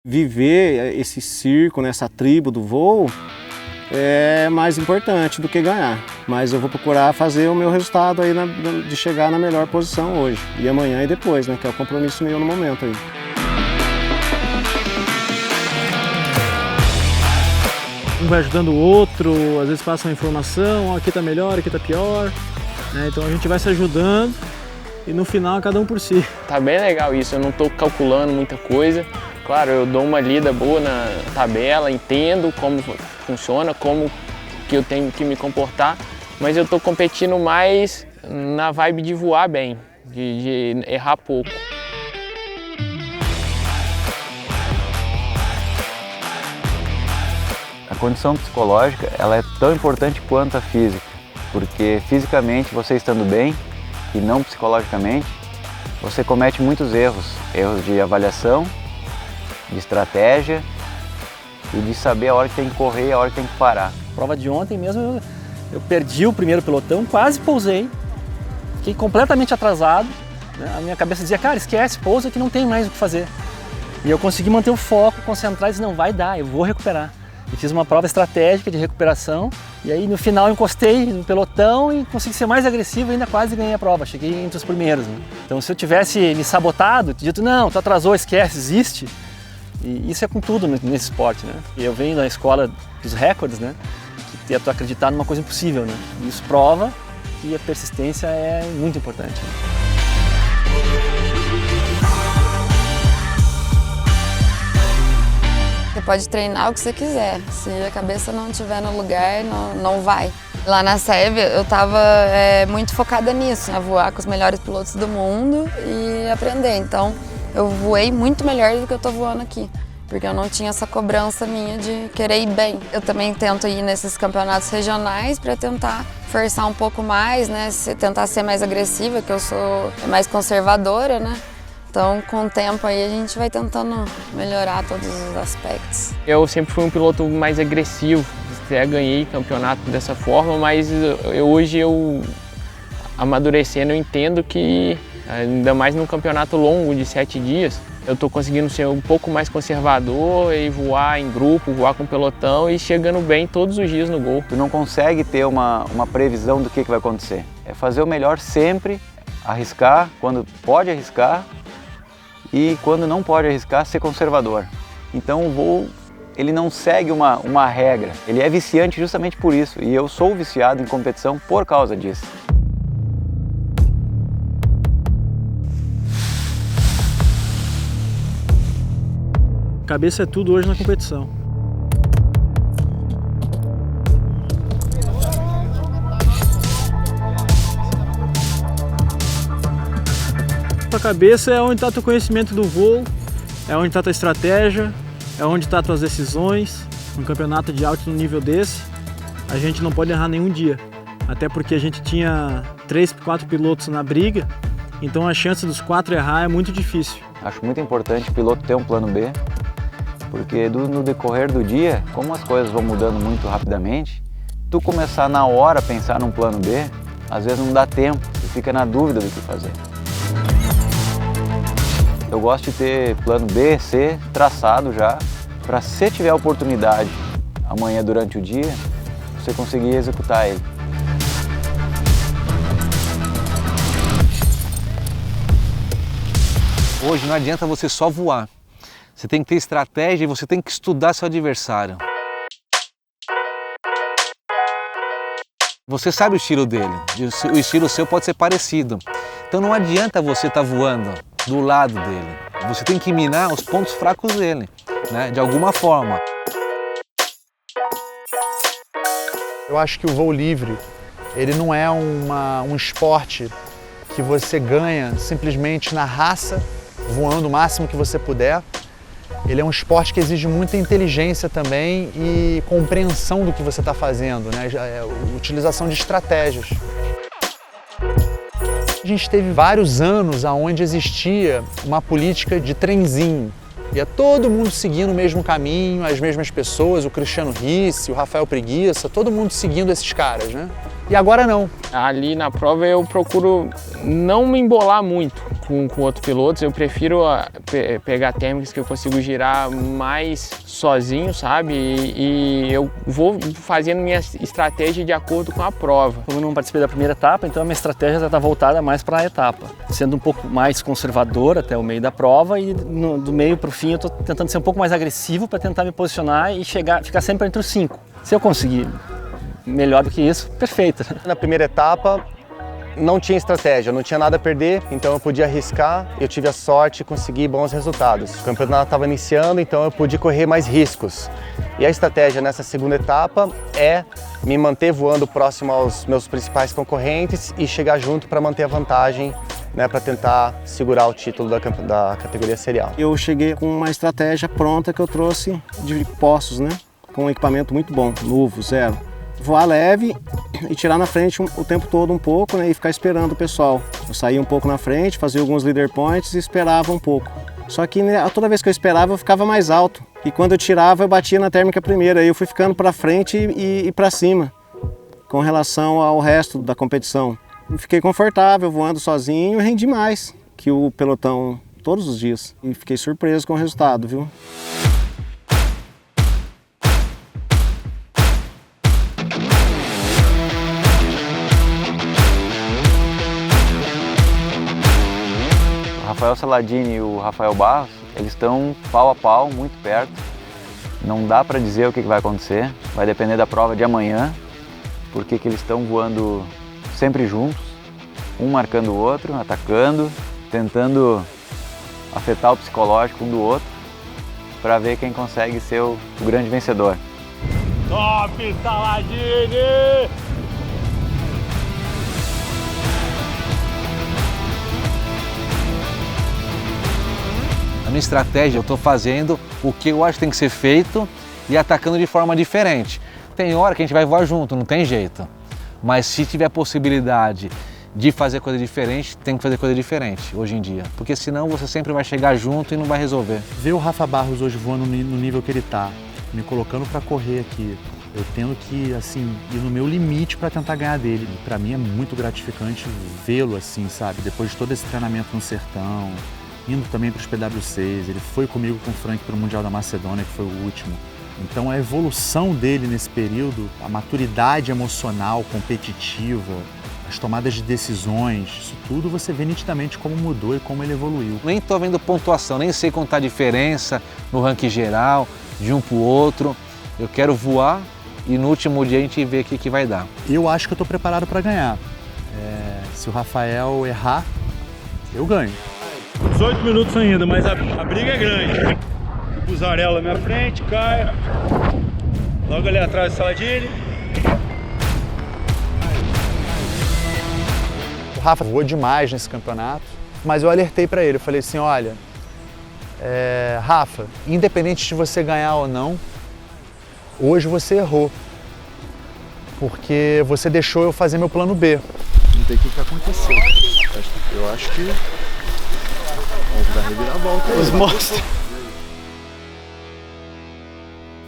Viver esse circo, né, essa tribo do voo, é mais importante do que ganhar. Mas eu vou procurar fazer o meu resultado aí de chegar na melhor posição hoje. E amanhã e depois, né, que é o compromisso meu no momento aí. Um vai ajudando o outro, às vezes passa uma informação, aqui tá melhor, aqui tá pior, né? Então a gente vai se ajudando e no final cada um por si. Tá bem legal isso, eu não tô calculando muita coisa. Claro, eu dou uma lida boa na tabela, entendo como funciona, como que eu tenho que me comportar, mas eu tô competindo mais na vibe de voar bem, de errar pouco. A condição psicológica ela é tão importante quanto a física, porque fisicamente você estando bem e não psicologicamente, você comete muitos erros de avaliação, de estratégia e de saber a hora que tem que correr e a hora que tem que parar. Prova de ontem mesmo eu perdi o primeiro pelotão, quase pousei, fiquei completamente atrasado, né? A minha cabeça dizia, cara, esquece, pousa que não tem mais o que fazer. E eu consegui manter o foco, concentrar e dizer, não, vai dar, eu vou recuperar. E fiz uma prova estratégica de recuperação e aí no final eu encostei no pelotão e consegui ser mais agressivo e ainda quase ganhei a prova, cheguei entre os primeiros, né? Então se eu tivesse me sabotado, dito, não, tu atrasou, esquece, existe. E isso é com tudo nesse esporte, né? Eu venho da escola dos recordes, né? Que é tu acreditar numa coisa impossível, né? E isso prova que a persistência é muito importante. Você pode treinar o que você quiser, se a cabeça não estiver no lugar, não vai. Lá na Sérvia eu estava muito focada nisso, a voar com os melhores pilotos do mundo e aprender. Então eu voei muito melhor do que eu estou voando aqui, porque eu não tinha essa cobrança minha de querer ir bem. Eu também tento ir nesses campeonatos regionais para tentar forçar um pouco mais, né? Tentar ser mais agressiva, que eu sou mais conservadora, né? Então, com o tempo aí, a gente vai tentando melhorar todos os aspectos. Eu sempre fui um piloto mais agressivo, até ganhei campeonato dessa forma, mas hoje eu, amadurecendo, eu entendo que, ainda mais num campeonato longo de 7 dias, eu estou conseguindo ser um pouco mais conservador e voar em grupo, voar com pelotão e chegando bem todos os dias no gol. Tu não consegue ter uma previsão do que vai acontecer. É fazer o melhor sempre, arriscar quando pode arriscar, e quando não pode arriscar, ser conservador. Então o voo, ele não segue uma regra, ele é viciante justamente por isso, e eu sou viciado em competição por causa disso. Cabeça é tudo hoje na competição. A cabeça é onde está teu conhecimento do voo, é onde está tua estratégia, é onde está tuas decisões. Um campeonato de alto nível desse, a gente não pode errar nenhum dia. Até porque a gente tinha 3, 4 pilotos na briga, então a chance dos 4 errar é muito difícil. Acho muito importante o piloto ter um plano B, porque no decorrer do dia, como as coisas vão mudando muito rapidamente, tu começar na hora a pensar num plano B, às vezes não dá tempo, tu fica na dúvida do que fazer. Eu gosto de ter plano B, C, traçado já, para se tiver a oportunidade amanhã durante o dia, você conseguir executar ele. Hoje não adianta você só voar. Você tem que ter estratégia e você tem que estudar seu adversário. Você sabe o estilo dele, o estilo seu pode ser parecido. Então não adianta você estar voando do lado dele. Você tem que minar os pontos fracos dele, né? De alguma forma. Eu acho que o voo livre, ele não é um esporte que você ganha simplesmente na raça, voando o máximo que você puder. Ele é um esporte que exige muita inteligência também e compreensão do que você está fazendo, né? Utilização de estratégias. A gente teve vários anos onde existia uma política de trenzinho. Ia todo mundo seguindo o mesmo caminho, as mesmas pessoas, o Cristiano Ricci, o Rafael Preguiça, todo mundo seguindo esses caras, né? E agora não. Ali na prova eu procuro não me embolar muito com outros pilotos, eu prefiro pegar técnicas que eu consigo girar mais sozinho, sabe? E eu vou fazendo minha estratégia de acordo com a prova. Como eu não participei da primeira etapa, então a minha estratégia já está voltada mais para a etapa, sendo um pouco mais conservador até o meio da prova e do meio para o fim eu estou tentando ser um pouco mais agressivo para tentar me posicionar e ficar sempre entre os 5. Se eu conseguir melhor do que isso, perfeito. Na primeira etapa não tinha estratégia, não tinha nada a perder, então eu podia arriscar, eu tive a sorte de conseguir bons resultados. O campeonato estava iniciando, então eu pude correr mais riscos. E a estratégia nessa segunda etapa é me manter voando próximo aos meus principais concorrentes e chegar junto para manter a vantagem, né, para tentar segurar o título da categoria serial. Eu cheguei com uma estratégia pronta que eu trouxe de Poços, né, com um equipamento muito bom, novo, zero. Voar leve e tirar na frente o tempo todo um pouco, né, e ficar esperando o pessoal. Eu saía um pouco na frente, fazia alguns leader points e esperava um pouco. Só que, né, toda vez que eu esperava eu ficava mais alto. E quando eu tirava eu batia na térmica primeiro, aí eu fui ficando para frente e para cima com relação ao resto da competição. Eu fiquei confortável voando sozinho e rendi mais que o pelotão todos os dias. E fiquei surpreso com o resultado, viu? O Rafael Saladini e o Rafael Barros, eles estão pau a pau, muito perto. Não dá para dizer o que vai acontecer, vai depender da prova de amanhã, porque eles estão voando sempre juntos, um marcando o outro, atacando, tentando afetar o psicológico um do outro, para ver quem consegue ser o grande vencedor. Top, Saladini! A minha estratégia, eu estou fazendo o que eu acho que tem que ser feito e atacando de forma diferente. Tem hora que a gente vai voar junto, não tem jeito. Mas se tiver possibilidade de fazer coisa diferente, tem que fazer coisa diferente hoje em dia. Porque senão você sempre vai chegar junto e não vai resolver. Ver o Rafa Barros hoje voando no nível que ele está, me colocando para correr aqui, eu tendo que, assim, ir no meu limite para tentar ganhar dele. Para mim é muito gratificante vê-lo assim, sabe? Depois de todo esse treinamento no sertão, indo também para os PWCs, ele foi comigo com o Frank para o Mundial da Macedônia, que foi o último. Então a evolução dele nesse período, a maturidade emocional, competitiva, as tomadas de decisões, isso tudo você vê nitidamente como mudou e como ele evoluiu. Nem estou vendo pontuação, nem sei contar a diferença no ranking geral, de um para o outro. Eu quero voar e no último dia a gente vê o que vai dar. Eu acho que eu estou preparado para ganhar. Se o Rafael errar, eu ganho. 18 minutos ainda, mas a briga é grande. O Buzarella na minha frente, Caio. Logo ali atrás o Saladini. O Rafa voou demais nesse campeonato, mas eu alertei para ele, eu falei assim, olha, Rafa, independente de você ganhar ou não, hoje você errou, porque você deixou eu fazer meu plano B. Não tem o que acontecer. Eu acho que vamos dar reviravolta aí. Os monstros.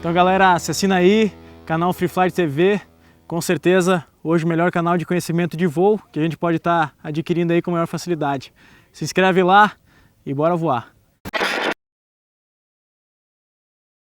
Então galera, se assina aí, canal Free Flight TV, com certeza hoje o melhor canal de conhecimento de voo que a gente pode estar adquirindo aí com maior facilidade. Se inscreve lá e bora voar!